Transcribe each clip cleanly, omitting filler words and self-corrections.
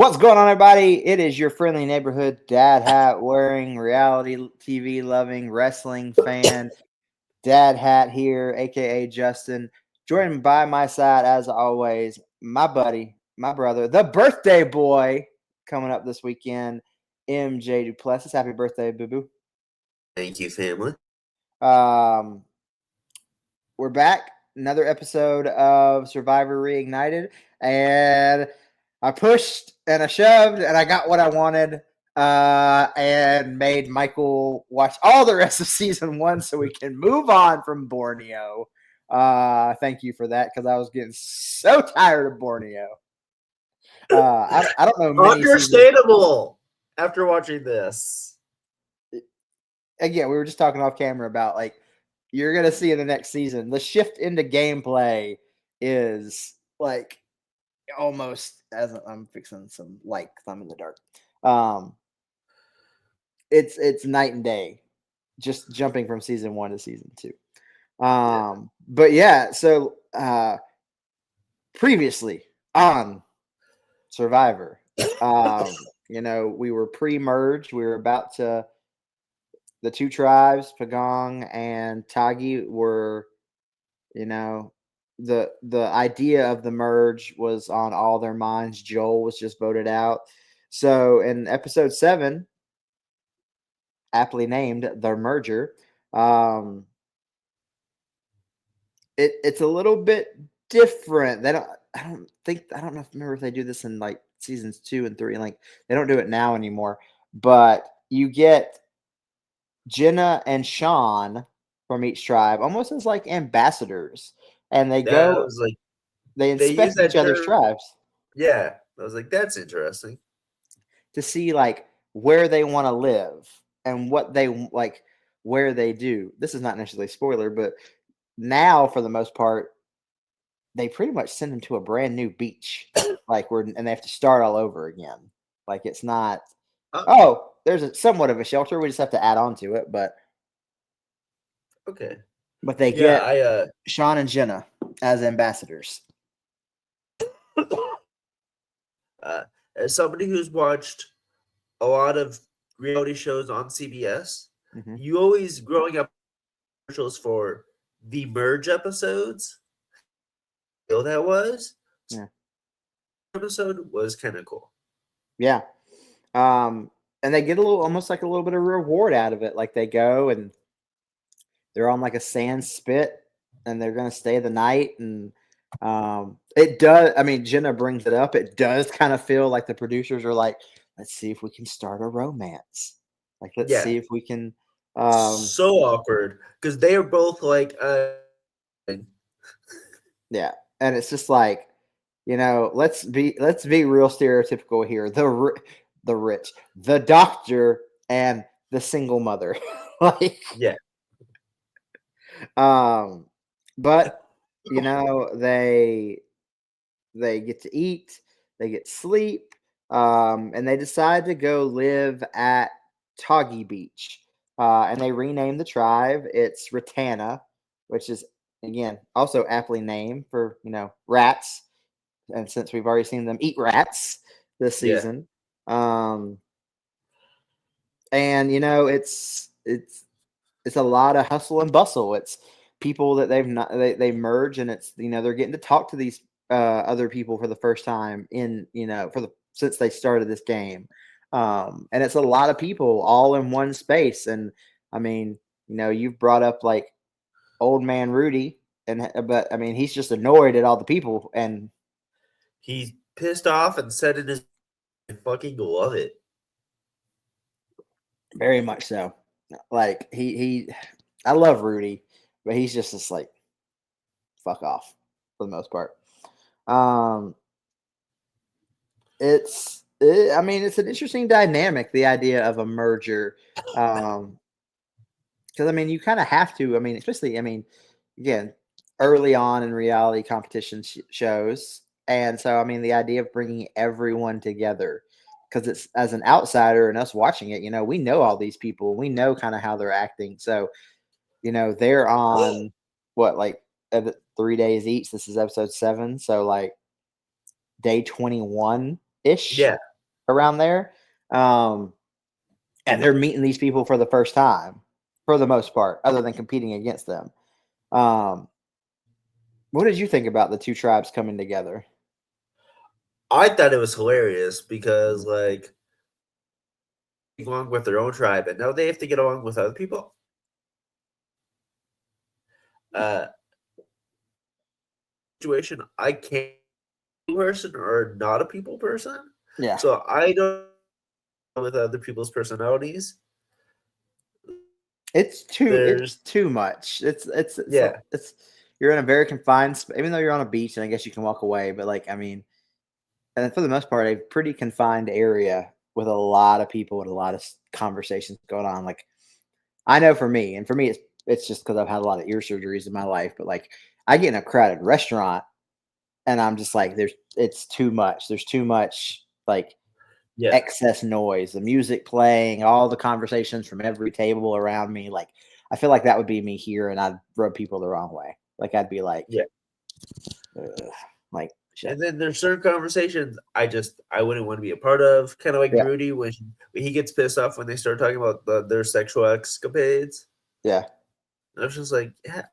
What's going on, everybody? It is your friendly neighborhood dad hat wearing, reality TV loving, wrestling fan, dad hat here, aka Justin. Joined by my side, as always, my buddy, my brother, the birthday boy coming up this weekend, MJ Duplessis. Happy birthday, boo boo. Thank you, family. We're back. Another episode of Survivor Reignited. And I pushed and I shoved and I got what I wanted and made Michael watch all the rest of season 1 so we can move on from Borneo. Thank you for that because I was getting so tired of Borneo. I don't know. Understandable after watching this. Again, we were just talking off camera about like you're going to see in the next season, the shift into gameplay is like almost as I'm fixing some light because I'm in the dark. It's night and day, just jumping from season 1 to season 2. But yeah, so previously on Survivor, we were pre-merged. We were about to. The two tribes, Pagong and Tagi, were, the idea of the merge was on all their minds. Joel was just voted out. So in episode 7, aptly named The Merger, it's a little bit different. I don't remember if they do this in like seasons 2 and 3. Like they don't do it now anymore. But you get Jenna and Sean from each tribe almost as like ambassadors, and they inspect each other's tribes. Yeah, I was like, that's interesting to see like where they want to live and what they like, where they do. This is not necessarily a spoiler, but now for the most part, they pretty much send them to a brand new beach, and they have to start all over again. Like it's not. There's somewhat of a shelter. We just have to add on to it, but okay. But they get Sean and Jenna as ambassadors. As somebody who's watched a lot of reality shows on CBS, you always growing up commercials for the merge episodes. That was episode was kind of cool. Yeah. And they get almost like a little bit of reward out of it. Like they go and they're on like a sand spit and they're going to stay the night. And it does. I mean, Jenna brings it up. It does kind of feel like the producers are like, let's see if we can start a romance. Like, let's see if we can. So awkward because they are both like. Yeah. And it's just like, let's be real stereotypical here. The rich, the doctor, and the single mother. But they get to eat, they get sleep, and they decide to go live at Toggy Beach, and they rename the tribe. It's Ratana, which is again also aptly named for rats, and since we've already seen them eat rats this season. And it's a lot of hustle and bustle. It's people that they merge, and it's they're getting to talk to these other people for the first time since they started this game. And it's a lot of people all in one space. And I mean, you've brought up like old man Rudy, but I mean he's just annoyed at all the people, and he's pissed off and said in his I fucking love it. Very much so. Like I love Rudy, but he's just like fuck off for the most part. It's an interesting dynamic, the idea of a merger. Because I mean, you kind of have to. I mean, especially again, early on in reality competition shows. And so, I mean, the idea of bringing everyone together, because it's as an outsider and us watching it, we know all these people. We know kind of how they're acting. So, they're on 3 days each. This is episode 7. So, like day 21-ish. Yeah. around there. Um, and they're meeting these people for the first time, for the most part, other than competing against them. Um, what did you think about the two tribes coming together? I thought it was hilarious because like along with their own tribe, and now they have to get along with other people. Uh, Situation. I can't be a person or not a people person, Yeah, so I don't know with other people's personalities. it's There's too much. yeah, It's you're in a very confined, even though you're on a beach, and I guess you can walk away. But like, I mean, and for the most part, a pretty confined area with a lot of people and a lot of conversations going on. Like, I know for me, and for me, it's just because I've had a lot of ear surgeries in my life. But like, I get in a crowded restaurant, and I'm just like, it's too much. There's too much like yeah, excess noise, the music playing, all the conversations from every table around me. Like, I feel like that would be me here, and I'd rub people the wrong way. Like, I'd be like, yeah. ugh, like shit. And then there's certain conversations I wouldn't want to be a part of. Kind of like Yeah, Rudy when he gets pissed off when they start talking about their sexual escapades. yeah. I was just like, yeah,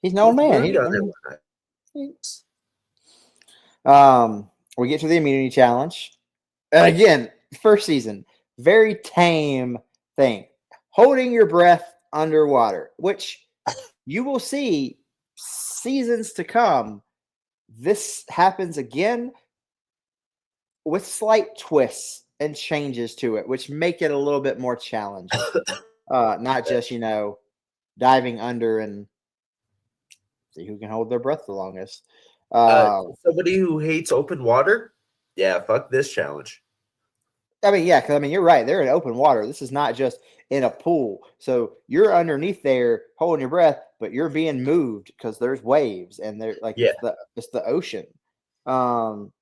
He's an old with man. Rudy He, on I there mean, one night. he- we get to the immunity challenge, and again, first season, very tame thing, holding your breath underwater, which you will see seasons to come. This happens again with slight twists and changes to it, which make it a little bit more challenging. Not just diving under and see who can hold their breath the longest. Uh, Somebody who hates open water, yeah, fuck this challenge. I mean, yeah, because I mean, you're right. They're in open water. This is not just in a pool. So you're underneath there holding your breath, but you're being moved because there's waves and they're like Yeah, it's the ocean. Um,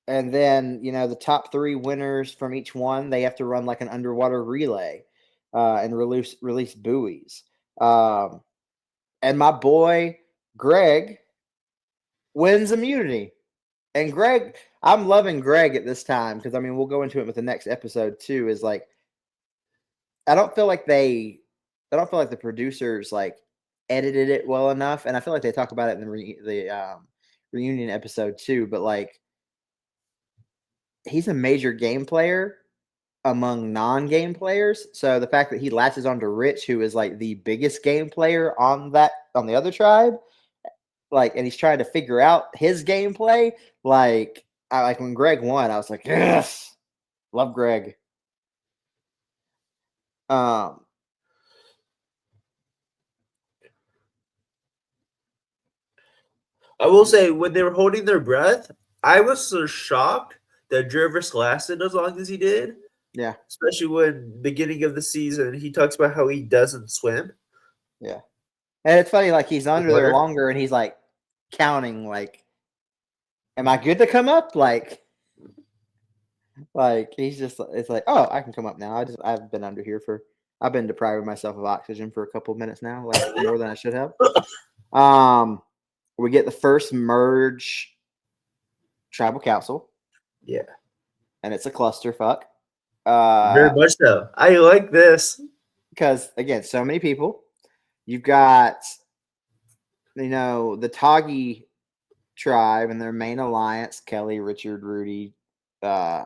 and then the top three winners from each one, they have to run like an underwater relay, and release buoys. Um, and my boy Greg wins immunity. And Greg, I'm loving Greg at this time because I mean we'll go into it with the next episode too. Is like I don't feel like I don't feel like the producers like edited it well enough, and I feel like they talk about it in the reunion episode too. But like he's a major game player among non-game players, so the fact that he latches on to Rich, who is like the biggest game player on the other tribe, like, and he's trying to figure out his gameplay. Like, I like when Greg won, I was like, yes, love Greg. Um, I will say when they were holding their breath, I was so shocked that Jervis lasted as long as he did. yeah, Especially when beginning of the season he talks about how he doesn't swim yeah, and it's funny, like he's in under there water. longer, and he's like counting, like, am I good to come up? Like he's just, it's like, oh, I can come up now. I've been under here I've been depriving myself of oxygen for a couple of minutes now, like more than I should have. Um, we get the first merge tribal council, Yeah, and it's a clusterfuck. very much so. I like this. Because again, so many people. You've got the Toggy tribe and their main alliance: Kelly, Richard, Rudy, uh,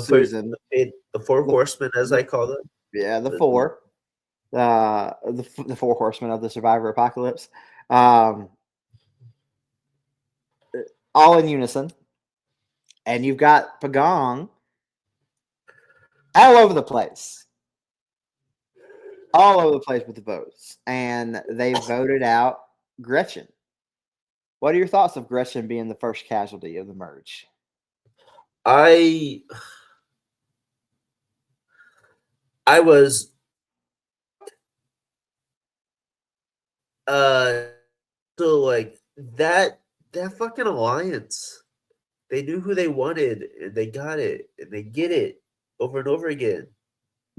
Susan. The four The, horsemen, as the I call them. yeah, the The- four, the four horsemen of the Survivor Apocalypse, um, all in unison. And you've got Pagong all over the place, all over the place with the votes, and they voted out Gretchen. What are your thoughts of Gretchen being the first casualty of the merge? I I was uh so like that fucking alliance. They knew who they wanted and they got it and they get it over and over again.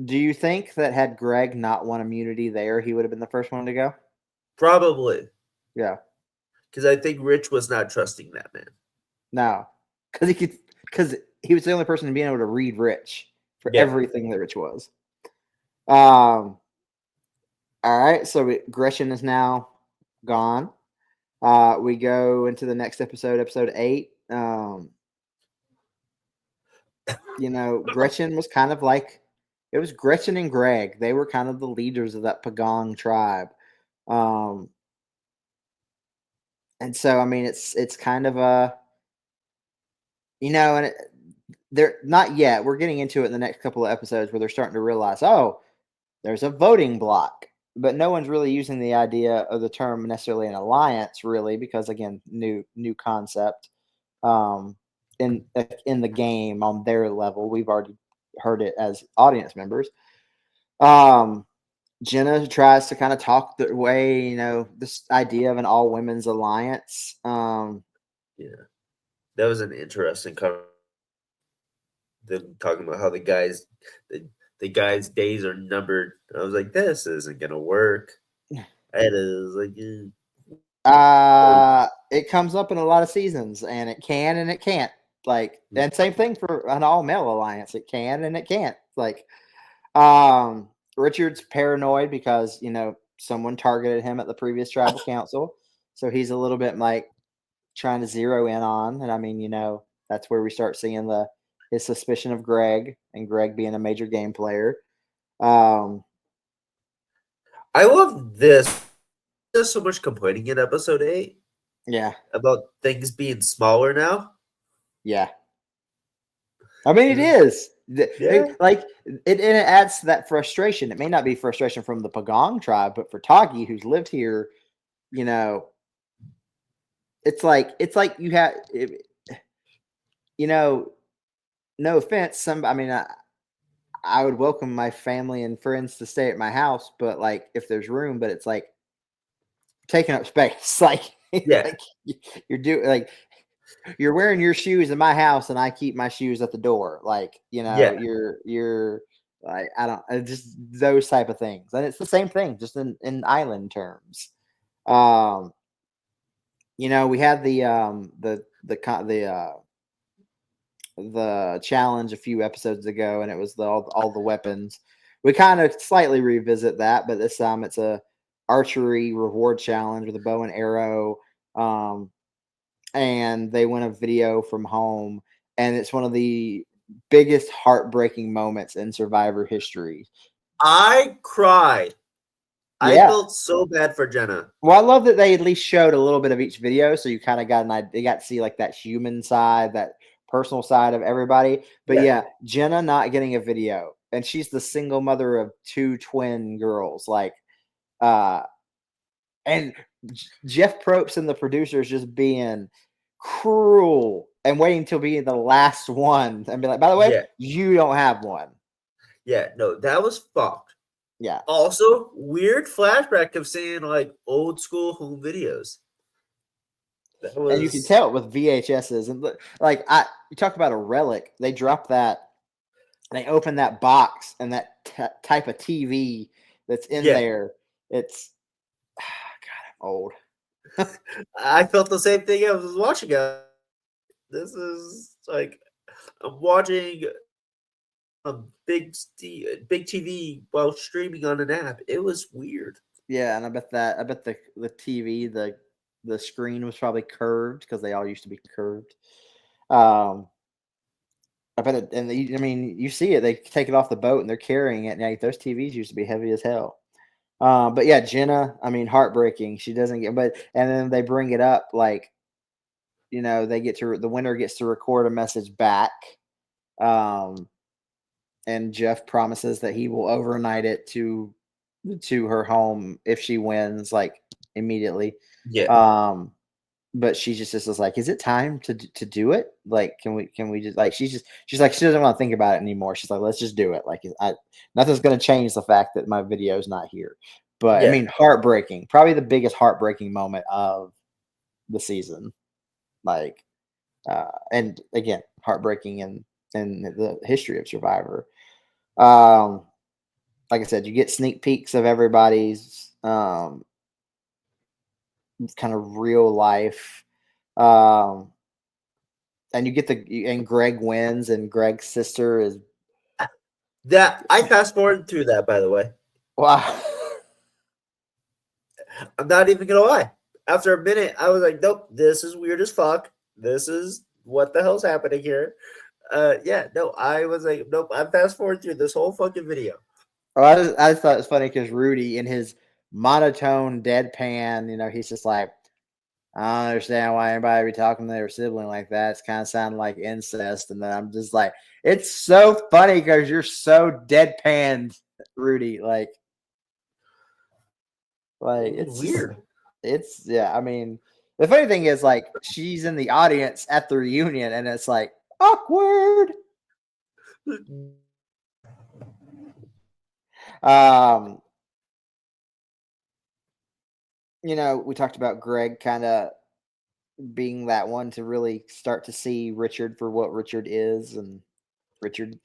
Do you think that had Greg not won immunity there, he would have been the first one to go? Probably Yeah. because I think Rich was not trusting that man. No, because he was the only person being able to read Rich for Yeah. everything that Rich was. All right, so Gretchen is now gone. We go into the next episode, episode 8. Gretchen was kind of like, it was Gretchen and Greg. They were kind of the leaders of that Pagong tribe. And so, I mean, it's kind of a, and they're not yet. We're getting into it in the next couple of episodes where they're starting to realize, oh, there's a voting block, but no one's really using the idea of the term necessarily an alliance, really, because again, new concept. In the game on their level, we've already heard it as audience members. Jenna tries to kind of talk the way, this idea of an all women's alliance. Yeah, that was an interesting cover. Them talking about how the guys' days are numbered. I was like, this isn't gonna work. It is like, it comes up in a lot of seasons, and it can and it can't. Like, and same thing for an all male alliance. It can and it can't. Like, Richard's paranoid because someone targeted him at the previous tribal council, so he's a little bit like trying to zero in on. And I mean, that's where we start seeing his suspicion of Greg, and Greg being a major game player. I love this. There's so much complaining in episode 8. Yeah. About things being smaller now. Yeah. I mean, it is. Yeah. Like, it adds to that frustration. It may not be frustration from the Pagong tribe, but for Tagi, who's lived here, it's like you have, no offense. I would welcome my family and friends to stay at my house, but like if there's room, but it's like taking up space. Like, like you're wearing your shoes in my house and I keep my shoes at the door. Like, you're like, I don't, just those type of things. And it's the same thing, just in island terms. We had the challenge a few episodes ago, and it was all the weapons. We kind of slightly revisit that, but this time it's a archery reward challenge with a bow and arrow. And they win a video from home, and it's one of the biggest heartbreaking moments in Survivor history. I cried. Yeah. I felt so bad for Jenna. Well, I love that they at least showed a little bit of each video, so you kind of got an idea. You got to see like that human side, that personal side of everybody. But yeah, Jenna not getting a video, and she's the single mother of 2 twin girls. Like, and Jeff Probst and the producers just being cruel and waiting till being the last one and be like, by the way, you don't have one. Yeah, no, that was fucked. Yeah. Also, weird flashback of seeing like old school home videos. And you can tell it with VHSs, and like you talk about a relic. They drop that, they open that box, and that type of TV that's in there. It's God, I'm old. I felt the same thing. I was watching it. This is like I'm watching a big TV while streaming on an app. It was weird. Yeah, and I bet the TV, the screen was probably curved because they all used to be curved. I bet it, and I mean, you see it. They take it off the boat and they're carrying it. Now those TVs used to be heavy as hell. But yeah, Jenna, I mean, heartbreaking. She doesn't get, and then they bring it up like, the winner gets to record a message back. And Jeff promises that he will overnight it to her home if she wins, like immediately. Yeah. But she just is like, is it time to do it? Like, can we just like, she's like, she doesn't want to think about it anymore. She's like, let's just do it. Like, nothing's going to change the fact that my video is not here. But I mean, heartbreaking, probably the biggest heartbreaking moment of the season. Like, and again, heartbreaking in the history of Survivor. Like I said, you get sneak peeks of everybody's kind of real life. and you get and Greg wins, and Greg's sister is that. I fast forwarded through that, by the way. wow. I'm not even gonna lie. After a minute, I was like, nope, this is weird as fuck. This is what the hell's happening here. Yeah, no, I was like, nope, I'm fast forward through this whole fucking video. Well, I just thought it's funny because Rudy, in his monotone, deadpan, he's just like, I don't understand why anybody be talking to their sibling like that. It's kind of sounding like incest. And then I'm just like, it's so funny because you're so deadpan, Rudy. Like it's weird. Yeah. I mean, the funny thing is, like, she's in the audience at the reunion, and it's like awkward. We talked about Greg kind of being that one to really start to see Richard for what Richard is, and Richard,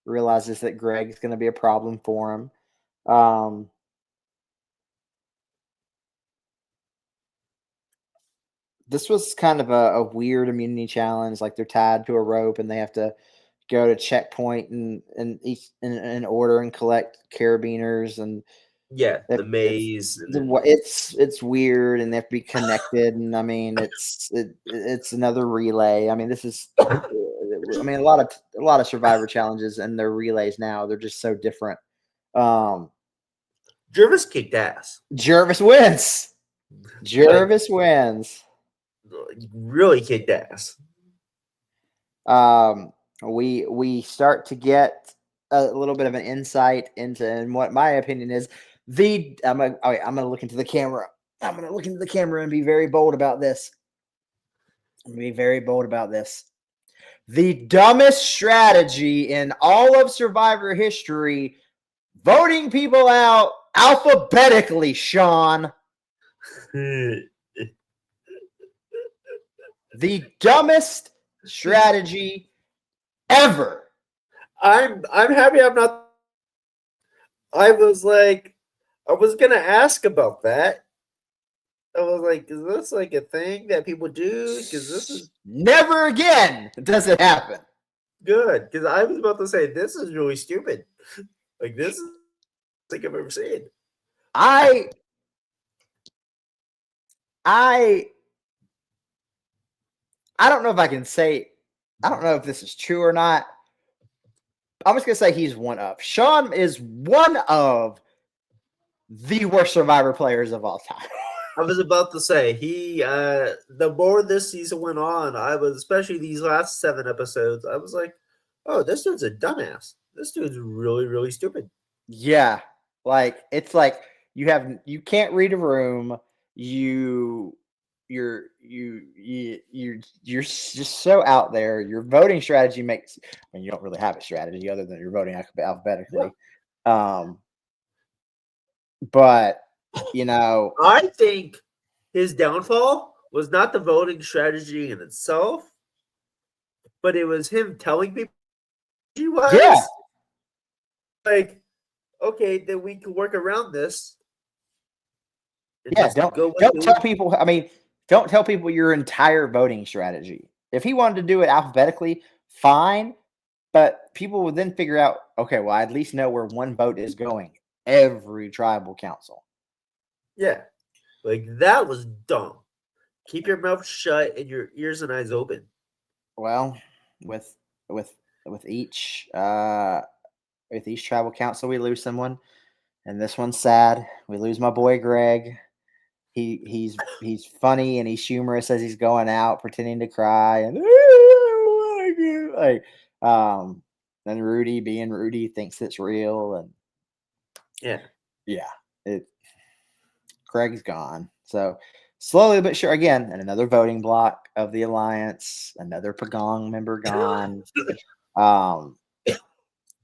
realizes that Greg's going to be a problem for him. This was kind of a weird immunity challenge. Like, they're tied to a rope and they have to go to checkpoint and each in order and collect carabiners, and yeah, the maze. It's weird, and they have to be connected. And I mean, it's another relay. I mean, this is, I mean, a lot of Survivor challenges and their relays now, they're just so different. Jervis kicked ass. Jervis wins. Jervis wins. Really kicked ass. We start to get a little bit of an insight into, and what my opinion is, I'm gonna look into the camera. I'm gonna look into the camera and be very bold about this. I'm gonna be very bold about this. The dumbest strategy in all of Survivor history: voting people out alphabetically, Sean. The dumbest strategy ever. I'm happy I'm not. I was gonna ask about that. I was like, is this like a thing that people do? Because this is never again does it happen. Good, because I was about to say this is really stupid. Like, this is I think I've ever seen. I don't know if I can say. I don't know if this is true or not. I'm just gonna say he's one of. Sean is one of the worst Survivor players of all time. I was about to say the more this season went on, I was, especially these last 7 episodes, I was like, oh, this dude's a dumbass. This dude's really, really stupid. Yeah. Like, it's like you can't read a room. You're just so out there. Your voting strategy makes, I mean, you don't really have a strategy other than you're voting alphabetically. Yeah. But I think his downfall was not the voting strategy in itself, but it was him telling people he was. Yeah. Like, okay, then we can work around this. Yeah, don't tell people. I mean, don't tell people your entire voting strategy. If he wanted to do it alphabetically, fine. But people would then figure out, okay, well, I at least know where one vote is going every tribal council. Yeah. Like, that was dumb. Keep your mouth shut and your ears and eyes open. Well, with each tribal council, we lose someone, and this one's sad. We lose my boy Greg. He's funny and he's humorous as he's going out, pretending to cry, and then Rudy, being Rudy, thinks it's real, and Greg's gone. So slowly but sure, again, and another voting block of the alliance, another Pagong member gone.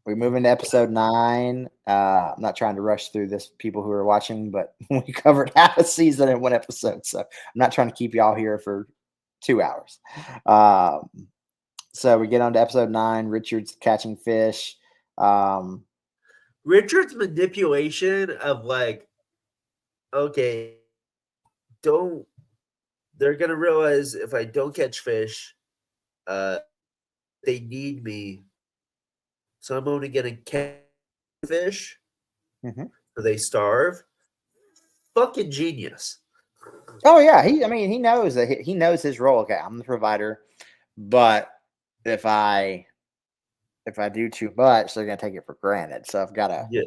We move into episode 9. I'm not trying to rush through this, people who are watching, but we covered half a season in one episode, so I'm not trying to keep y'all here for 2 hours. So we get on to episode 9. Richard's catching fish. Richard's manipulation of, like, okay, don't they're gonna realize if I don't catch fish, uh, they need me, so I'm only gonna catch fish, Mhm. so they starve. Fucking genius. Oh yeah, I mean, he knows that he knows his role. Okay, I'm the provider, but if I do too much, they're gonna take it for granted. So I've got to. Yeah,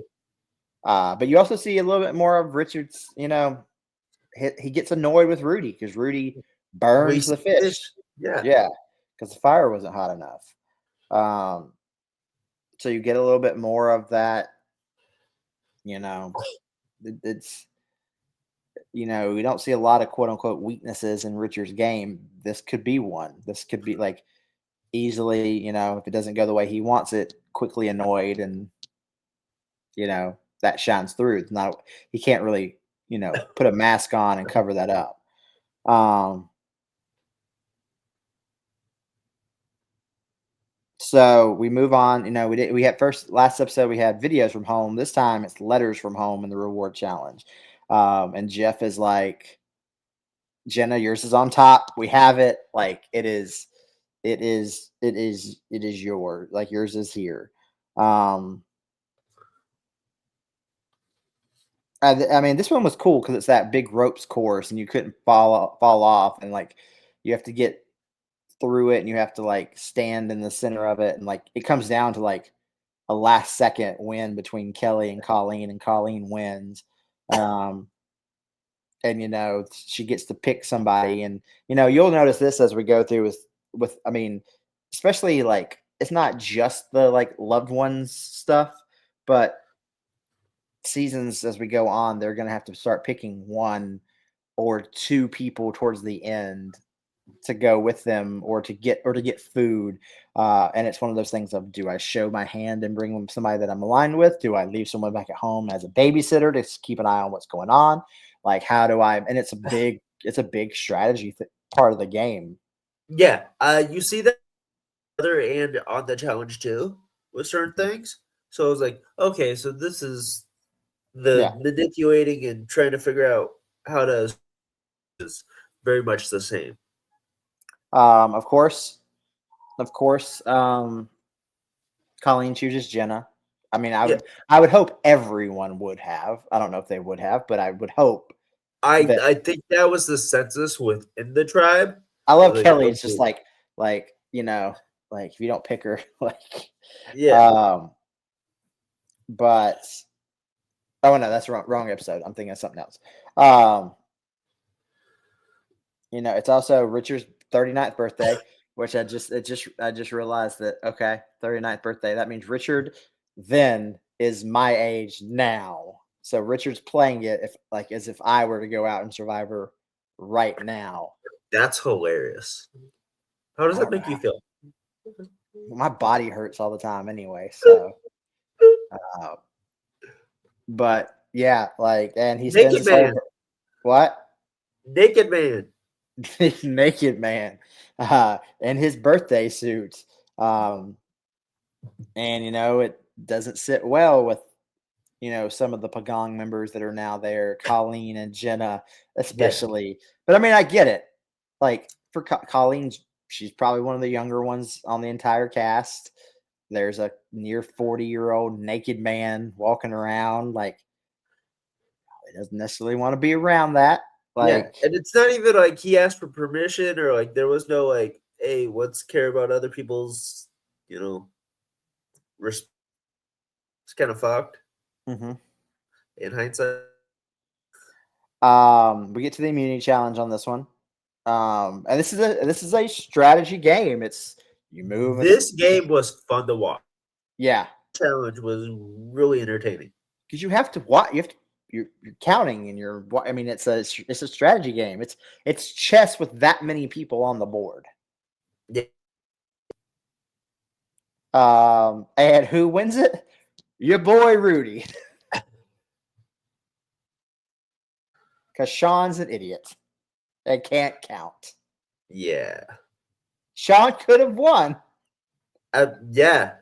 But you also see a little bit more of Richard's. He gets annoyed with Rudy because Rudy burns the wasting fish. fish. Yeah, Yeah, because the fire wasn't hot enough. Um, so you get a little bit more of that. You know, it's we don't see a lot of quote unquote weaknesses in Richard's game. This could be one. This could be like easily, if it doesn't go the way he wants it, quickly annoyed, and that shines through. It's not he can't really, put a mask on and cover that up. Um, so we move on. We had last episode we had videos from home. This time it's letters from home in the reward challenge. And Jeff is like, Jenna, yours is on top. We have it. Like it is yours. Like yours is here. Um, I mean, this one was cool because it's that big ropes course, and you couldn't fall off, and like you have to get through it, and you have to like stand in the center of it, and like it comes down to like a last second win between Kelly and Colleen wins. Um, and she gets to pick somebody, and you'll notice this as we go through with I mean, especially like it's not just the like loved ones stuff, but seasons as we go on, they're going to have to start picking one or two people towards the end to go with them or to get food. And it's one of those things of, do I show my hand and bring them somebody that I'm aligned with? Do I leave someone back at home as a babysitter to keep an eye on what's going on? Like, how do I, and it's a big strategy part of the game. yeah. You see that other and on the challenge too with certain things. So I was like, okay, so this is the Yeah. manipulating and trying to figure out how to is very much the same. Of course, Colleen chooses Jenna. I mean, Yeah, I would hope everyone would have. I don't know if they would have, but I would hope that. I think that was the census within the tribe. I I love was like, Kelly. It's just okay, like like if you don't pick her, like, yeah, um, but oh no, that's wrong episode. I'm thinking of something else. Um, it's also Richard's 39th birthday, which I just realized that, okay, 39th birthday. That means Richard then is my age now. So Richard's playing it if like as if I were to go out and Survivor right now. that's hilarious. How does I that don't make you know. feel? My body hurts all the time anyway. So, uh, but yeah, like, and he spends Naked his whole man, what? naked man. Naked man, in his birthday suit. Um, and it doesn't sit well with some of the Pagong members that are now there, Colleen and Jenna, Yeah, especially. But I mean, I get it. Like for Colleen, she's probably one of the younger ones on the entire cast. There's a near 40-year-old naked man walking around. Like, he doesn't necessarily want to be around that. yeah, Like, and it's not even like he asked for permission or like there was no like, hey, let's care about other people's, you know, res- it's kind of fucked mhm. in hindsight. We get to the immunity challenge on this one. And this is a strategy game. It's you move and This game was fun to watch. yeah, Challenge was really entertaining. because you have to watch. You're counting and I mean, it's a strategy game. It's chess with that many people on the board. Yeah, And who wins it? Your boy Rudy, because Sean's an idiot and can't count. yeah, Sean could have won. yeah,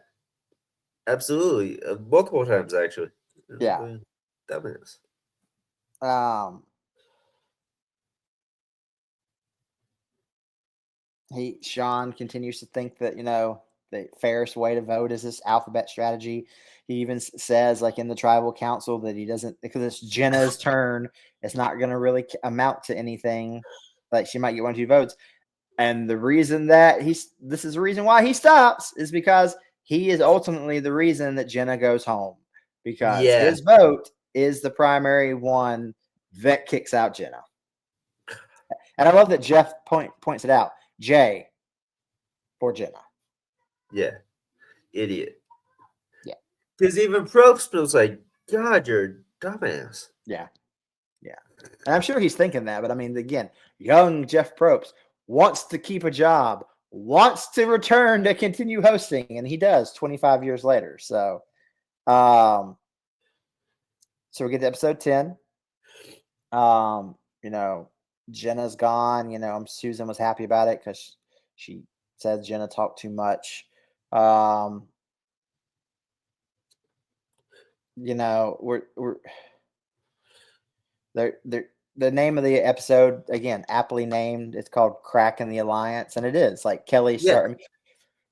absolutely, multiple times actually. Yeah. Dumbass. Um. Sean continues to think that the fairest way to vote is this alphabet strategy. He even says, like in the tribal council, that he doesn't, because it's Jenna's turn. It's not going to really amount to anything. Like she might get 1 or 2 votes. And the reason that this is the reason why he stops is because he is ultimately the reason that Jenna goes home, because Yeah. his vote is the primary one that kicks out Jenna. And I love that Jeff points it out. J for Jenna. Yeah. Idiot. Yeah. Because even Probst was like, God, you're a dumbass. Yeah. Yeah. And I'm sure he's thinking that, but I mean, again, young Jeff Probst wants to keep a job, wants to return to continue hosting, and he does 25 years later. So we get to episode 10. Jenna's gone. Susan was happy about it because she said Jenna talked too much. We're the name of the episode, again, aptly named. It's called "Cracking the Alliance," and it is like Kelly starting.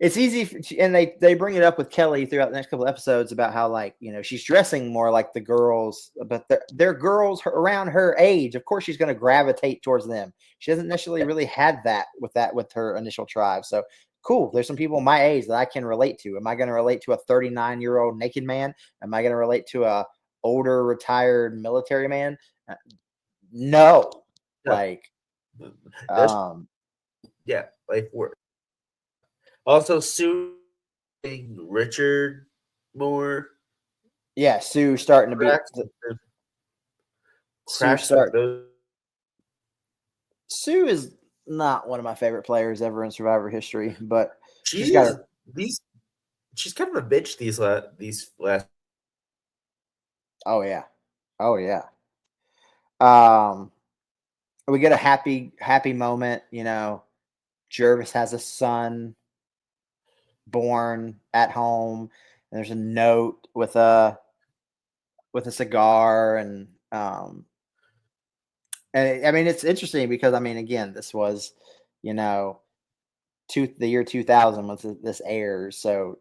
It's easy, and they bring it up with Kelly throughout the next couple of episodes about how, like, she's dressing more like the girls, but they're girls around her age. Of course, she's going to gravitate towards them. She doesn't necessarily really had that with her initial tribe. So cool. There's some people my age that I can relate to. Am I going to relate to a 39-year-old naked man? Am I going to relate to a older retired military man? No. Like, yeah, life work. Also, Sue Richard more. Yeah, Sue starting to be Sue is not one of my favorite players ever in Survivor history, but she's kind of a bitch these last. Oh yeah. We get a happy moment. Jervis has a son born at home, and there's a note with a cigar, and I mean, it's interesting because, I mean, again, this was the year 2000 when this airs, so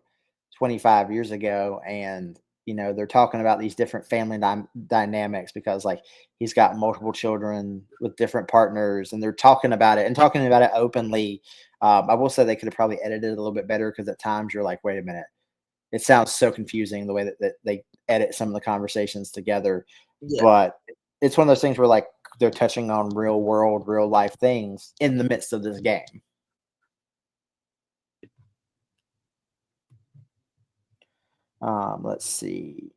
25 years ago, and they're talking about these different family dynamics because, like, he's got multiple children with different partners, and they're talking about it openly. I will say they could have probably edited it a little bit better, because at times you're like, wait a minute, it sounds so confusing the way that they edit some of the conversations together. Yeah. But it's one of those things where, like, they're touching on real world, real life things in the midst of this game. Let's see.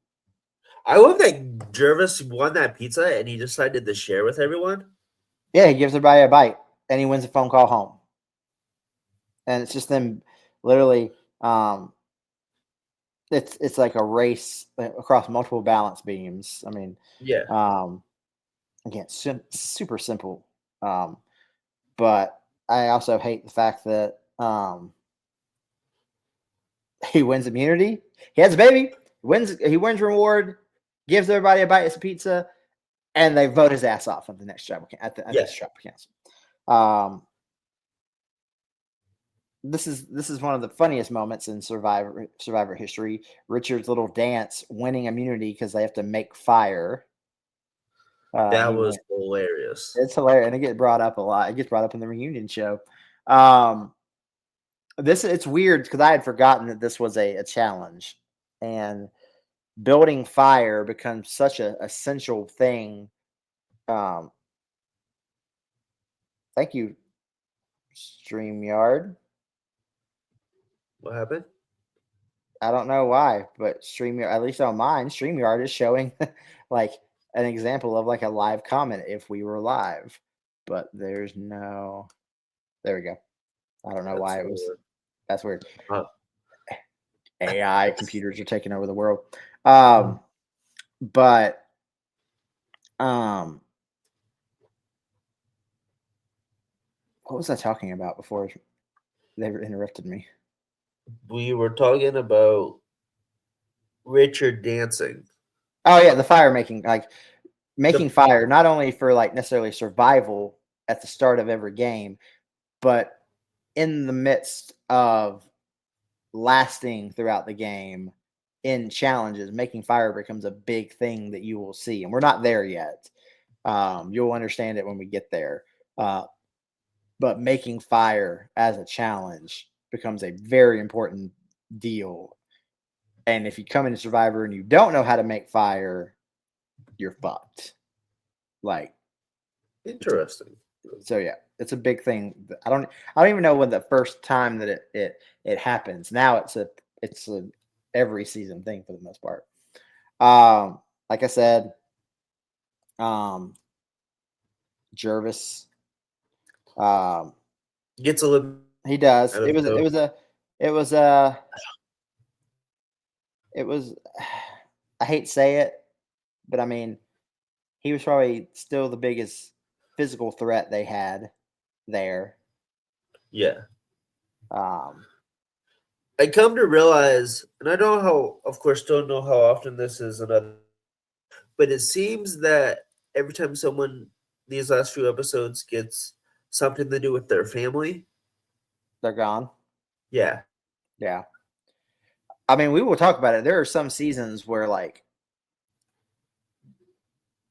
I love that Jervis won that pizza and he decided to share with everyone. Yeah, he gives everybody a bite and he wins a phone call home. And it's just them literally, it's like a race across multiple balance beams. I mean, yeah. Again, super simple. But I also hate the fact that he wins immunity. He has a baby. He wins reward. Gives everybody a bite of pizza, and they vote his ass off at the next tribal this tribal council. This is one of the funniest moments in Survivor history. Richard's little dance, winning immunity because they have to make fire. That was hilarious. It's hilarious, and it gets brought up a lot. It gets brought up in the reunion show. It's weird because I had forgotten that this was a challenge, and building fire becomes such an essential thing. Thank you, StreamYard. What happened? I don't know why, but StreamYard, at least on mine, StreamYard is showing like an example of like a live comment if we were live, but there's no. There we go. I don't know why it was. That's weird. AI computers are taking over the world. But what was I talking about before they interrupted me? We were talking about Richard dancing. Oh yeah, the fire making, like making fire, not only for like necessarily survival at the start of every game, but in the midst of lasting throughout the game in challenges, making fire becomes a big thing that you will see. And we're not there yet. You'll understand it when we get there. But making fire as a challenge becomes a very important deal. And if you come into Survivor and you don't know how to make fire, you're fucked. Like, Interesting. so yeah, it's a big thing. I don't even know when the first time that it happens. Now it's a every season thing for the most part. Like I said, Jervis, Gets a little. he does. I It was I hate to say it, but I mean, he was probably still the biggest physical threat they had there. Yeah. Um, I come to realize, and I don't know how, of course, don't know how often this is another, but it seems that every time someone these last few episodes gets something to do with their family, they're gone. Yeah. Yeah. I mean, we will talk about it. There are some seasons where, like,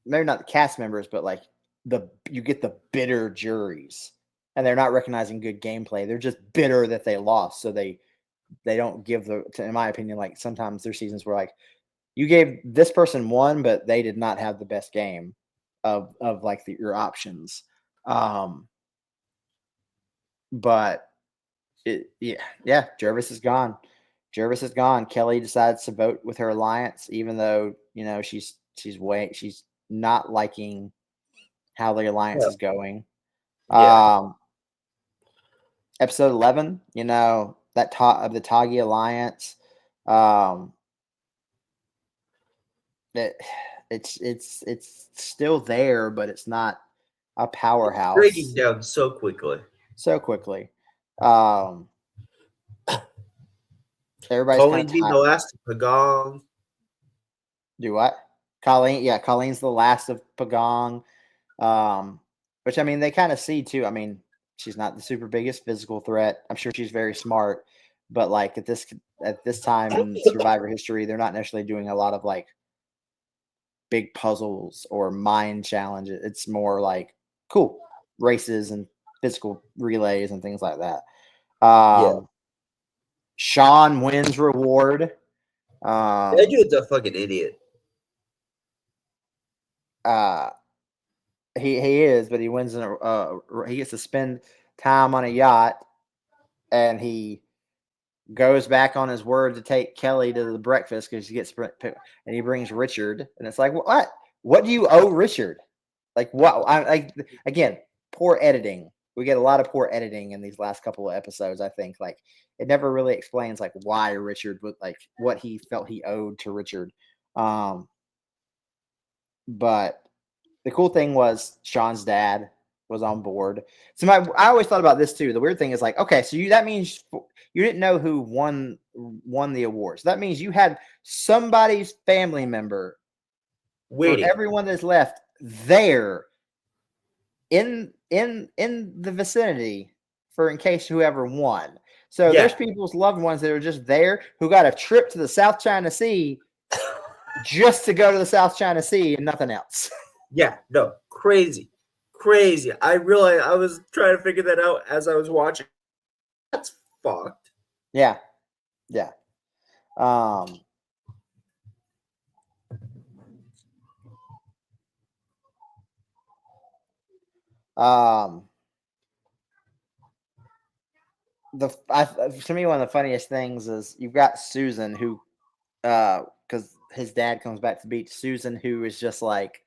maybe not the cast members, but like you get the bitter juries, and they're not recognizing good gameplay. They're just bitter that they lost, so they don't give in my opinion, like sometimes there's seasons where like you gave this person one, but they did not have the best game of like your options. But yeah, Jervis is gone. Jervis is gone. Kelly decides to vote with her alliance, even though she's not liking how the alliance is going. Yeah. Episode 11, that of the Tagi alliance. It's still there, but it's not a powerhouse. Breaking down so quickly. Everybody's Colleen being the last of Pagong. Do what? Colleen? Yeah, Colleen's the last of Pagong. Which I mean, they kind of see too. I mean, she's not the super biggest physical threat. I'm sure she's very smart, but like at this time in Survivor history, they're not necessarily doing a lot of like big puzzles or mind challenges. It's more like cool races and physical relays and things like that. Sean wins reward. That dude's a fucking idiot. He is, but he wins he gets to spend time on a yacht, and he goes back on his word to take Kelly to the breakfast because he gets and he brings Richard, and it's like, what do you owe Richard? Like what? Again, poor editing. We get a lot of poor editing in these last couple of episodes. I think like it never really explains like why Richard would like what he felt he owed to Richard. But the cool thing was Sean's dad was on board. So I always thought about this too. The weird thing is like, okay, so that means you didn't know who won the awards. That means you had somebody's family member waiting. For everyone that's left there in the vicinity for in case whoever won. So there's people's loved ones that are just there who got a trip to the South China Sea just to go to the South China Sea and nothing else. Yeah, no, crazy. I realized I was trying to figure that out as I was watching. That's fucked. Yeah. To me, one of the funniest things is you've got Susan who, because his dad comes back to beach. Susan, who is just like,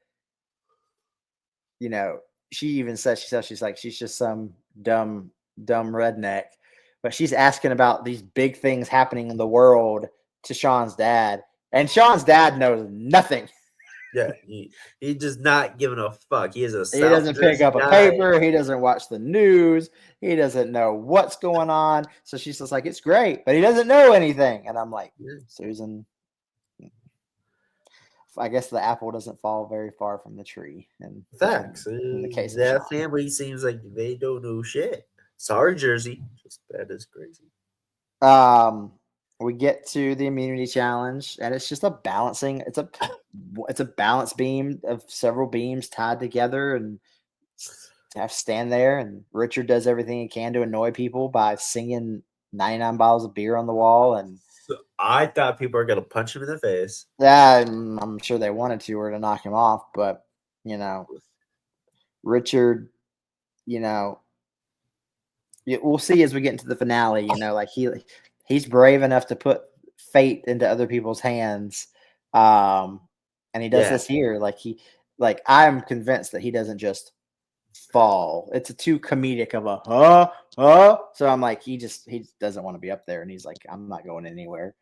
she even says she's like she's just some dumb redneck, but she's asking about these big things happening in the world to Sean's dad, and Sean's dad knows nothing. Yeah, he does not giving a fuck. He doesn't pick up a paper. He doesn't watch the news. He doesn't know what's going on. So she's just like, it's great, but he doesn't know anything. And I'm like, Susan, I guess the apple doesn't fall very far from the tree. And facts. In the case of that Sean. family seems like they don't know shit. Sorry, Jersey. Just that is crazy. We get to the immunity challenge, and it's just a balancing. It's a balance beam of several beams tied together, and have to stand there. And Richard does everything he can to annoy people by singing 99 bottles of beer on the wall. And So I thought people were gonna punch him in the face. yeah, I'm sure they wanted to or to knock him off, but you know, Richard, you know, we'll see as we get into the finale. You know, like he's brave enough to put fate into other people's hands, and he does this here. Like I'm convinced that he doesn't just fall. It's a too comedic of a. So I'm like, he doesn't want to be up there, and he's like, I'm not going anywhere.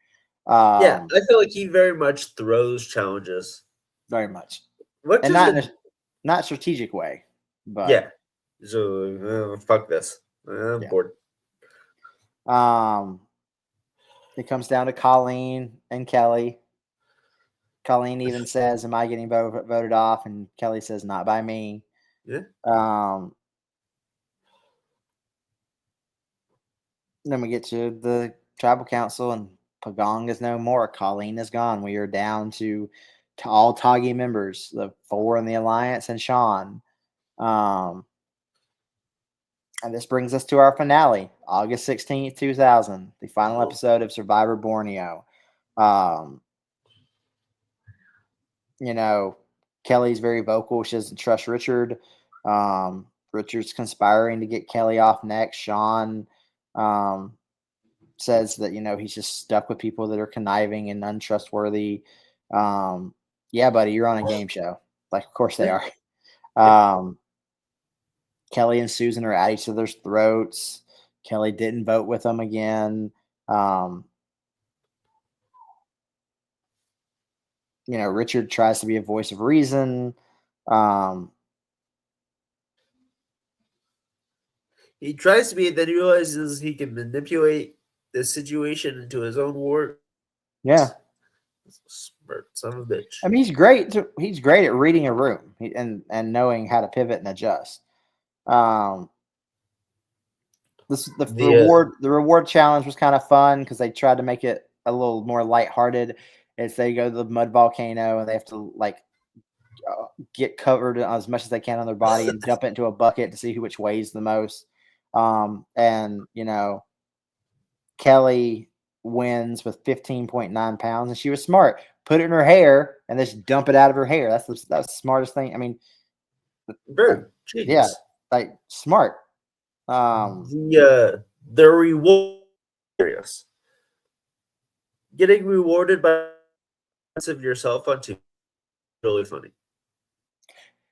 Yeah, I feel like he very much throws challenges. Very much, What and is not in a not strategic way, but yeah. So fuck this. I'm yeah. bored. It comes down to Colleen and Kelly. Colleen even says, "Am I getting voted off?" And Kelly says, "Not by me." Yeah. Then we get to the tribal council, and Pagong is no more. Colleen is gone. We are down to all Toggy members, the 4 in the alliance, and Sean. And this brings us to our finale, August 16th, 2000, the final episode of Survivor Borneo. You know, Kelly's very vocal. She doesn't trust Richard. Richard's conspiring to get Kelly off next. Sean says that, you know, he's just stuck with people that are conniving and untrustworthy. Yeah, buddy, you're on a game show. Like, of course they are. Kelly and Susan are at each other's throats. Kelly didn't vote with them again. You know, Richard tries to be a voice of reason. He tries to be, and then he realizes he can manipulate the situation into his own war. Yeah. Smart son of a bitch. I mean, he's great. He's great at reading a room and knowing how to pivot and adjust. The reward challenge was kind of fun because they tried to make it a little more lighthearted. As they go to the mud volcano and they have to like get covered as much as they can on their body and dump it into a bucket to see which weighs the most. And you know, Kelly wins with 15.9 pounds, and she was smart. Put it in her hair and just dump it out of her hair. That's the smartest thing. I mean, yeah, like smart. The reward, getting rewarded by of yourself on TV, really funny.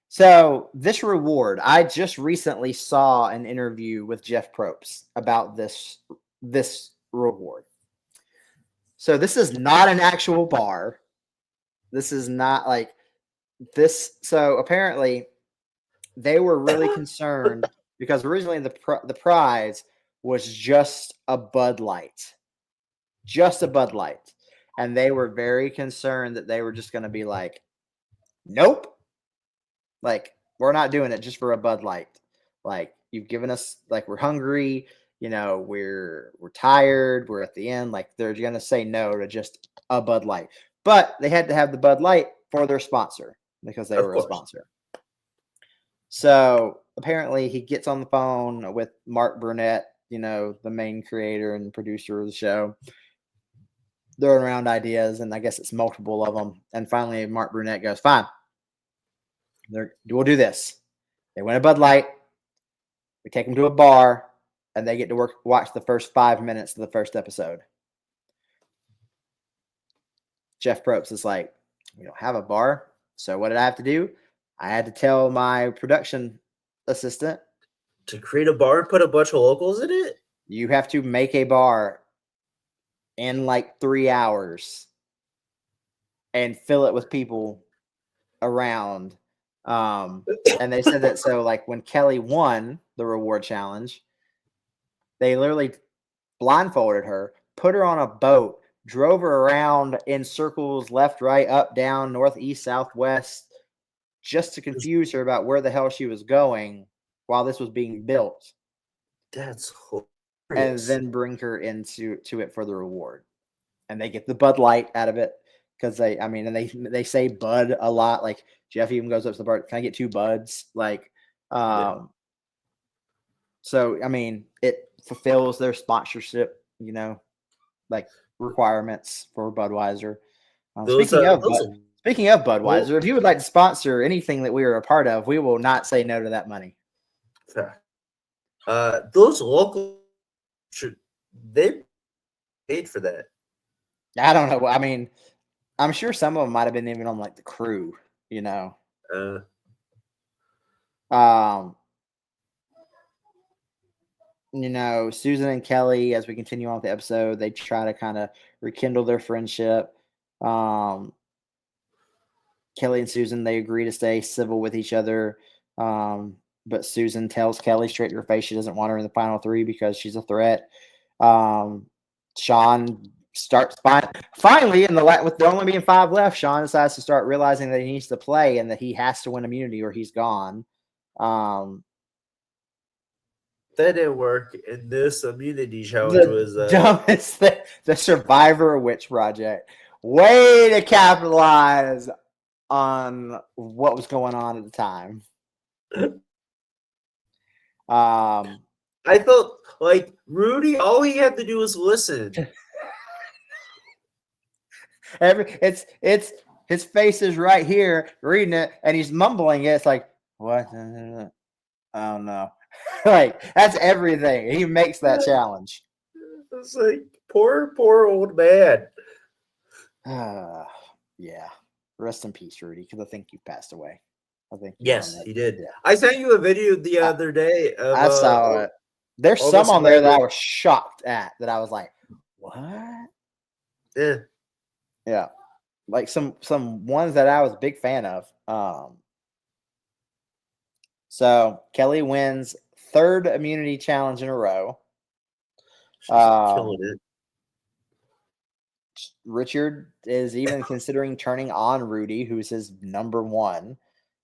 So this reward, I just recently saw an interview with Jeff Probst about this reward. So this is not an actual bar. This is not like this. So apparently they were really concerned because originally the prize was just a Bud Light. Just a Bud Light. And they were very concerned that they were just going to be like, nope. Like, we're not doing it just for a Bud Light. Like, you've given us, like, we're hungry, you know, we're tired, we're at the end. Like, they're going to say no to just a Bud Light. But they had to have the Bud Light for their sponsor because they were a sponsor. So apparently he gets on the phone with Mark Burnett, you know, the main creator and producer of the show, throwing around ideas, and I guess it's multiple of them. And finally, Mark Burnett goes, fine. We'll do this. They win a Bud Light. We take them to a bar, and they get to watch the first 5 minutes of the first episode. Jeff Probst is like, we don't have a bar. So what did I have to do? I had to tell my production assistant to create a bar and put a bunch of locals in it. You have to make a bar in like 3 hours and fill it with people around. And they said that so like when Kelly won the reward challenge, they literally blindfolded her, put her on a boat, drove her around in circles, left, right, up, down, north, east, south, west, just to confuse her about where the hell she was going while this was being built. That's and hilarious. then bring her into it for the reward. And they get the Bud Light out of it because and they say Bud a lot. Like Jeff even goes up to the bar, can I get 2 buds? Like, Yeah. so it fulfills their sponsorship, like requirements for Budweiser. Those Speaking of well, Budweiser, if you would like to sponsor anything that we are a part of, we will not say no to that money. those local they paid for that. I don't know. I'm sure some of them might have been even on like the crew, you know. Uh, Um, Susan and Kelly, as we continue on with the episode, they try to kind of rekindle their friendship. Um, Kelly and Susan, they agree to stay civil with each other. But Susan tells Kelly straight to her face she doesn't want her in the final 3 because she's a threat. Sean starts finally with there only being 5 left. Sean decides to start realizing that he needs to play and that he has to win immunity or he's gone. that didn't work, and this immunity challenge The was dumbest thing, the Survivor Witch Project. Way to capitalize on what was going on at the time. I felt like Rudy, all he had to do was listen. It's his face is right here reading it and he's mumbling it. It's like, what? I don't know. Like, that's everything. He makes that challenge. It's like poor old man. Yeah. Rest in peace, Rudy, because I think you passed away. I think Yes, he did. Yeah. I sent you a video the other day of I saw it. There's some on there that I was shocked at that I was like, what? Yeah. Yeah. Like some ones that I was a big fan of. So Kelly wins 3rd immunity challenge in a row. She's killing it. Richard is even considering turning on Rudy, who's his number 1.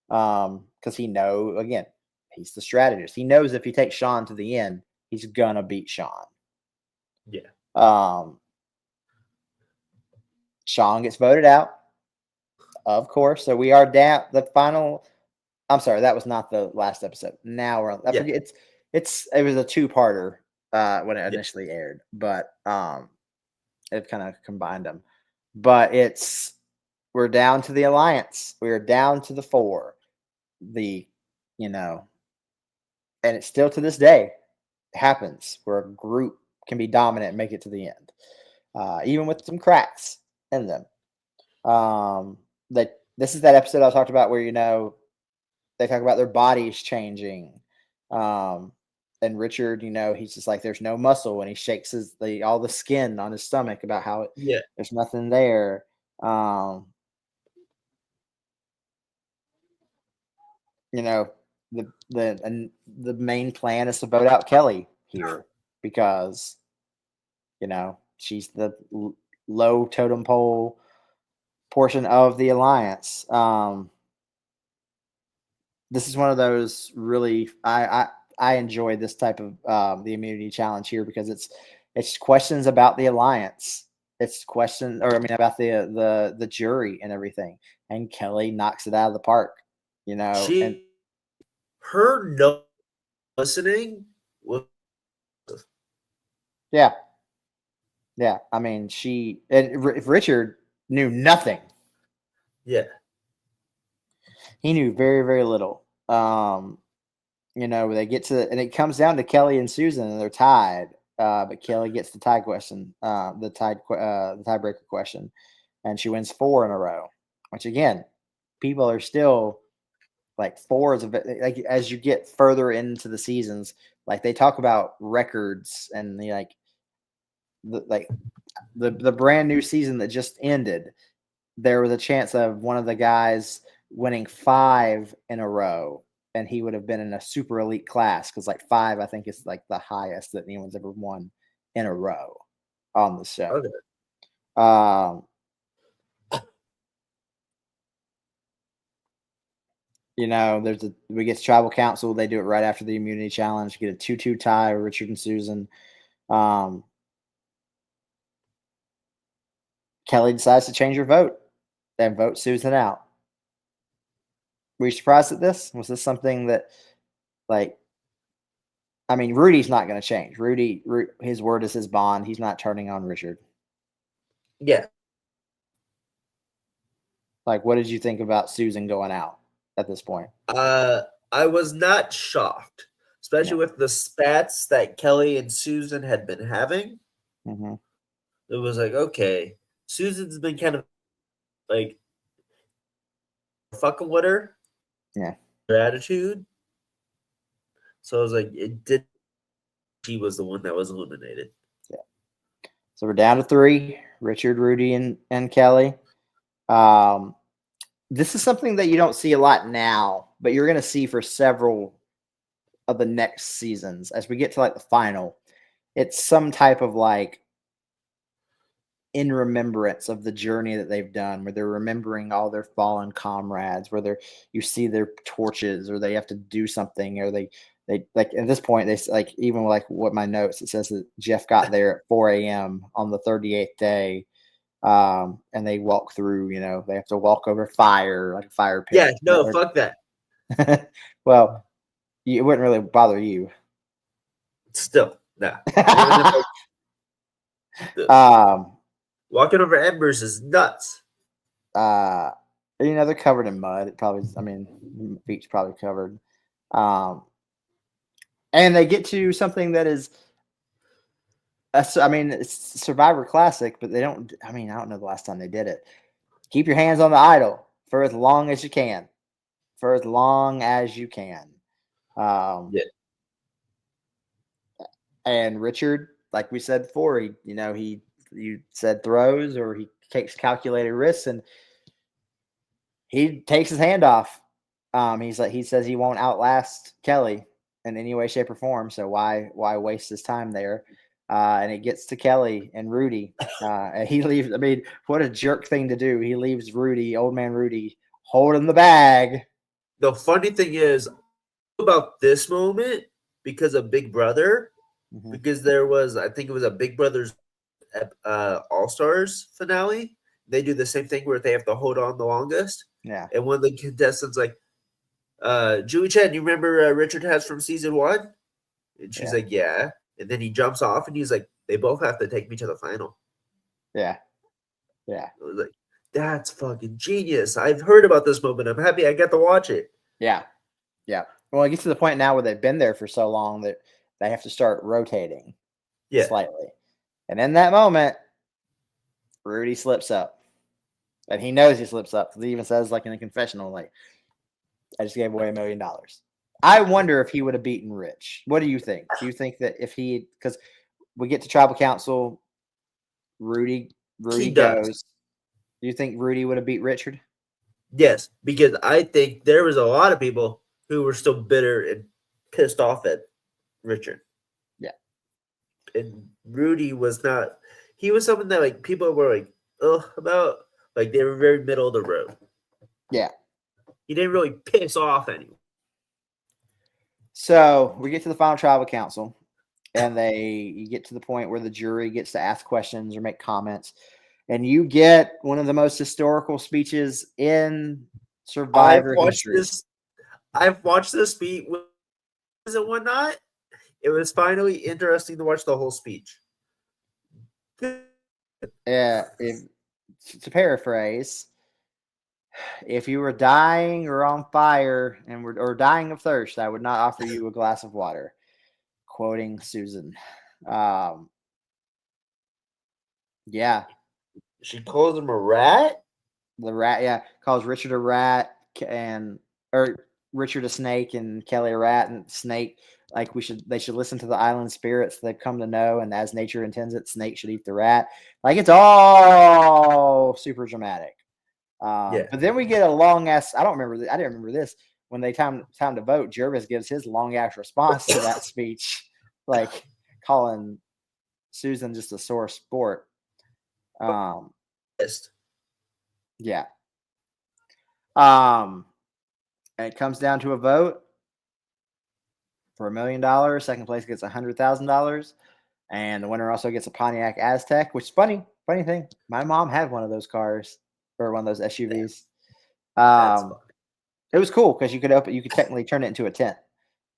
Because he's the strategist. He knows if he takes Sean to the end, he's gonna beat Sean. Yeah. Sean gets voted out, of course. So we are down the final. I'm sorry, that was not the last episode. Now we're on. I forget. It was a 2-parter when it initially aired, but it kind of combined them. But we're down to the alliance. We're down to the 4. And it's still to this day happens where a group can be dominant and make it to the end, even with some cracks in them. This is that episode I talked about where they talk about their bodies changing, and Richard, he's just like there's no muscle, and he shakes all the skin on his stomach about how there's nothing there. The main plan is to vote out Kelly here because she's the low totem pole portion of the alliance. This is one of those really I enjoy this type of the immunity challenge here because it's questions about the alliance. It's questions about the jury and everything, and Kelly knocks it out of the park. Her no listening was yeah. If Richard knew nothing. Yeah. He knew very, very little. They get to and it comes down to Kelly and Susan, and they're tied. But Kelly gets the tie question, the tiebreaker question, and she wins 4 in a row. Which again, people are still like 4 is like as you get further into the seasons, like they talk about records and the brand new season that just ended. There was a chance of one of the guys winning 5 in a row, and he would have been in a super elite class because 5, I think, is like the highest that anyone's ever won in a row on the show. Okay. we get to tribal council. They do it right after the immunity challenge. Get a 2-2 tie with Richard and Susan. Kelly decides to change her vote and vote Susan out. Were you surprised at this? Was this something that, Rudy's not going to change. Rudy, his word is his bond. He's not turning on Richard. Yeah. What did you think about Susan going out at this point? I was not shocked, especially with the spats that Kelly and Susan had been having. Mm-hmm. It was like, okay, Susan's been kind of fucking with her. Yeah. Her attitude. So I was like, she was the one that was eliminated. Yeah. So we're down to 3, Richard, Rudy, and Kelly. This is something that you don't see a lot now, but you're going to see for several of the next seasons. As we get to the final, it's some type of in remembrance of the journey that they've done, where they're remembering all their fallen comrades, where you see their torches, or they have to do something, or they at this point, they even what my notes, it says that Jeff got there at 4 a.m. on the 38th day. And they walk through, they have to walk over fire, like a fire pit. Yeah, no, fuck that. Well, it wouldn't really bother you. Still, nah. Walking over embers is nuts. They're covered in mud. It probably, feet's probably covered. And they get to something that is, it's Survivor Classic, but they don't, I don't know the last time they did it. Keep your hands on the idol for as long as you can. For as long as you can. Yeah. And Richard, like we said before, you said throws, or he takes calculated risks, and he takes his hand off. He says he won't outlast Kelly in any way, shape, or form. So why waste his time there? And it gets to Kelly and Rudy, and he leaves. What a jerk thing to do! He leaves Rudy, old man Rudy, holding the bag. The funny thing is about this moment, because of Big Brother, because there was, I think it was a Big Brother's All Stars finale. They do the same thing where they have to hold on the longest. Yeah. And one of the contestants Julie Chen, you remember Richard has from season 1? And she's like, yeah. And then he jumps off and he's like, they both have to take me to the final. Yeah. Yeah. I was like, that's fucking genius. I've heard about this moment. I'm happy I got to watch it. Yeah. Yeah. Well, it gets to the point now where they've been there for so long that they have to start rotating slightly. And in that moment, Rudy slips up. And he knows he slips up. He even says, in a confessional, I just gave away $1 million. I wonder if he would have beaten Rich. What do you think? Do you think that if because we get to tribal council, Rudy goes. Do you think Rudy would have beat Richard? Yes, because I think there was a lot of people who were still bitter and pissed off at Richard. Yeah. And Rudy was not. He was someone that people were about. They were very middle of the road. Yeah. He didn't really piss off anyone. So we get to the final tribal council, and you get to the point where the jury gets to ask questions or make comments, and you get one of the most historical speeches in Survivor history. I've watched this speech and whatnot. It was finally interesting to watch the whole speech. Yeah, to paraphrase, if you were dying or on fire or dying of thirst, I would not offer you a glass of water. Quoting Susan. Yeah. She calls him a rat? The rat, yeah. Calls Richard a rat or Richard a snake and Kelly a rat, and snake, they should listen to the island spirits they've come to know, and as nature intends it, snake should eat the rat. It's all super dramatic. But then we get a long ass. I didn't remember this. When they time to vote, Jervis gives his long ass response to that speech, calling Susan just a sore sport. Yeah. and it comes down to a vote for $1 million. Second place gets $100,000, and the winner also gets a Pontiac Aztec. Which is funny thing. My mom had one of those cars, or one of those SUVs. That's fun. It was cool because you could technically turn it into a tent.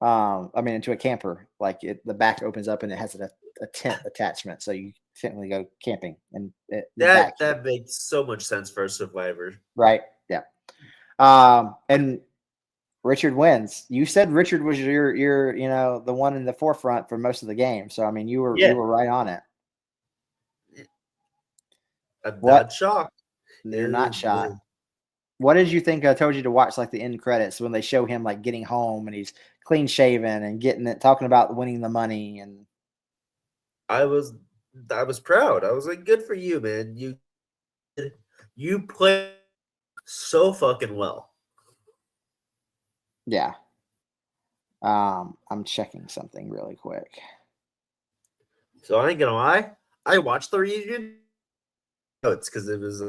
Into a camper. Like the back opens up and it has a tent attachment, so you technically go camping and that makes so much sense for a Survivor. Right. Yeah. And Richard wins. You said Richard was your the one in the forefront for most of the game. So I mean, you were right on it. I'm not shocked. You're not shocked. What did you think? I told you to watch like the end credits when they show him like getting home and he's clean shaven and talking about winning the money. And I was proud. I was like, good for you, man. You play so fucking well. Yeah. I'm checking something really quick. So I ain't gonna lie. I watched the reunion. Oh, it's because it was.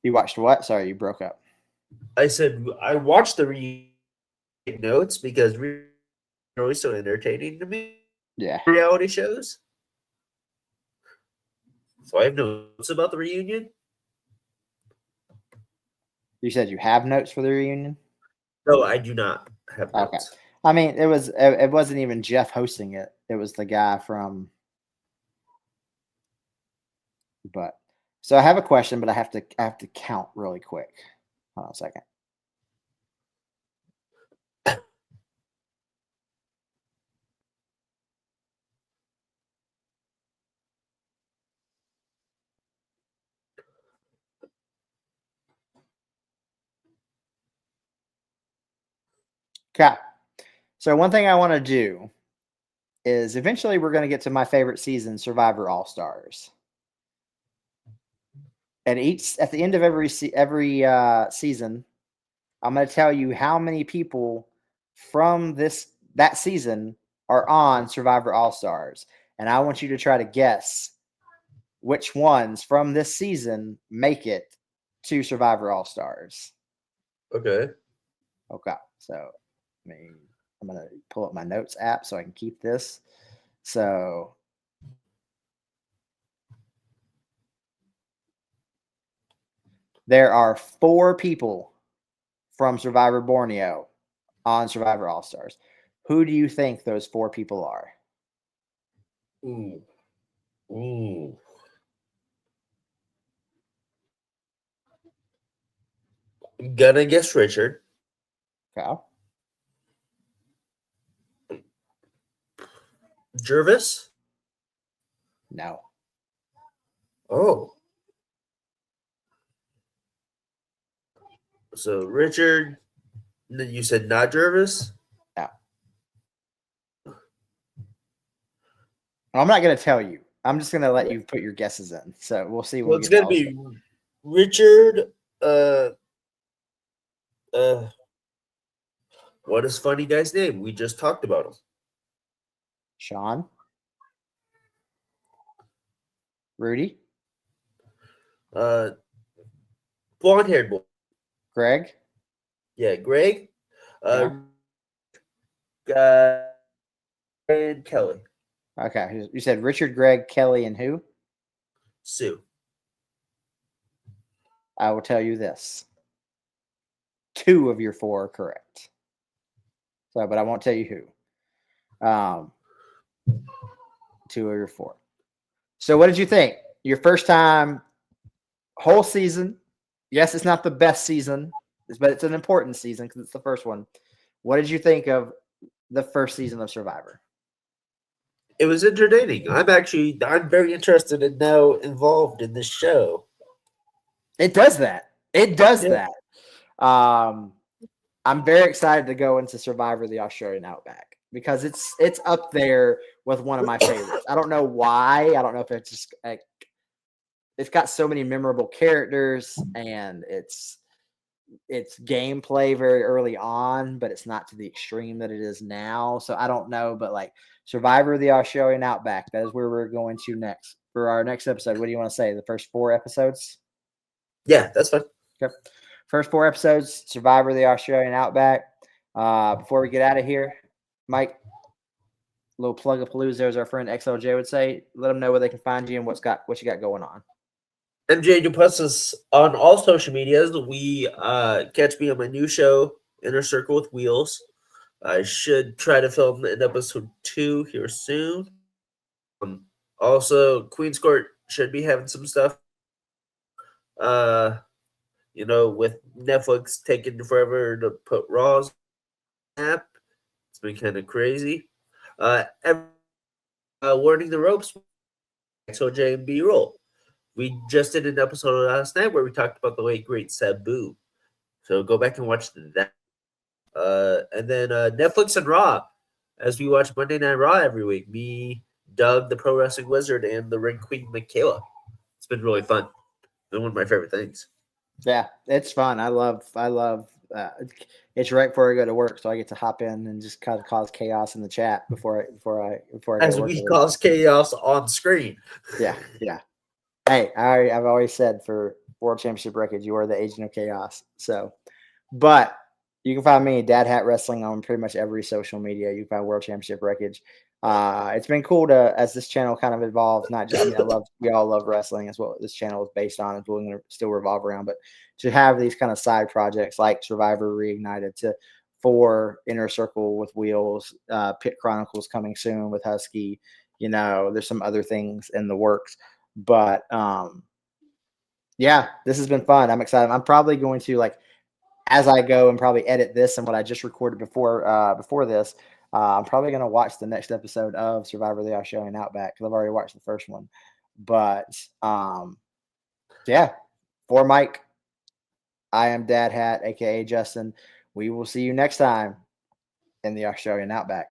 You watched what? Sorry, you broke up. I said I watched the reunion notes because they're always so entertaining to me. Yeah. Reality shows. So I have notes about the reunion. You said you have notes for the reunion? No, I do not have notes. Okay. I mean, it wasn't even Jeff hosting it. It was the guy from. But so I have a question, but I have to count really quick. Hold on a second. Okay. So one thing I want to do is eventually we're going to get to my favorite season, Survivor All Stars. At the end of every season, I'm going to tell you how many people from that season are on Survivor All Stars, and I want you to try to guess which ones from this season make it to Survivor All Stars. Okay. So, I'm going to pull up my notes app so I can keep this. So, there are 4 people from Survivor Borneo on Survivor All Stars. Who do you think those 4 people are? Ooh. I'm gonna guess Richard. Okay. Jervis? No. Oh. So Richard, you said not Jervis? No. I'm not going to tell you. I'm just going to let you put your guesses in. So we'll see. Well, it's going to be Richard. What is funny guy's name? We just talked about him. Sean. Rudy. Blonde-haired boy. Greg. Yeah, Greg. And Kelly. Okay. You said Richard, Greg, Kelly, and who? Sue. I will tell you this. 2 of your 4 are correct. So, but I won't tell you who. 2 of your 4. So what did you think? Your first time, whole season. Yes, it's not the best season, but it's an important season because it's the first one. What did you think of the first season of Survivor? It was entertaining. I'm very interested and now involved in this show. It does that. That. I'm very excited to go into Survivor the Australian Outback because it's up there with one of my favorites. I don't know why. I don't know if it's just like it's got so many memorable characters and it's gameplay very early on, but it's not to the extreme that it is now. So I don't know, but like Survivor the Australian Outback, that is where we're going to next. for our next episode, what do you want to say? The first 4 episodes? Yeah, that's fine. Okay. First 4 episodes, Survivor the Australian Outback. Before we get out of here, Mike, little plug of Palooza, as our friend XLJ would say. Let them know where they can find you and what you got going on. MJ Duplessis on all social medias. We catch me on my new show, Inner Circle with Wheels. I should try to film in episode 2 here soon. Also, Queen's Court should be having some stuff. With Netflix taking forever to put Raw's app, it's been kind of crazy. Learning the ropes, XOJ and B-roll. We just did an episode last night where we talked about the late great Sabu. So go back and watch that. And then Netflix and Raw, as we watch Monday Night Raw every week. Me, Doug, the Pro Wrestling Wizard, and the Ring Queen Michaela. It's been really fun. Been one of my favorite things. Yeah, it's fun. I love. It's right before I go to work, so I get to hop in and just kind of cause chaos in the chat before I go as to work. We cause chaos on screen. Yeah. Hey, I've always said for World Championship Wreckage, you are the agent of chaos. So, but you can find me, Dad Hat Wrestling, on pretty much every social media. You can find World Championship Wreckage. It's been cool as this channel kind of evolves. Not just, we all love wrestling. That's what this channel is based on. It's going to still revolve around, but to have these kind of side projects like Survivor Reignited, for Inner Circle with Wheels, Pit Chronicles coming soon with Husky. There's some other things in the works, but yeah, this has been fun. I'm excited. I'm probably going to, as I go and probably edit this and what I just recorded before this. I'm probably going to watch the next episode of Survivor the Australian Outback because I've already watched the first one. But yeah, for Mike, I am Dad Hat, aka Justin. We will see you next time in the Australian Outback.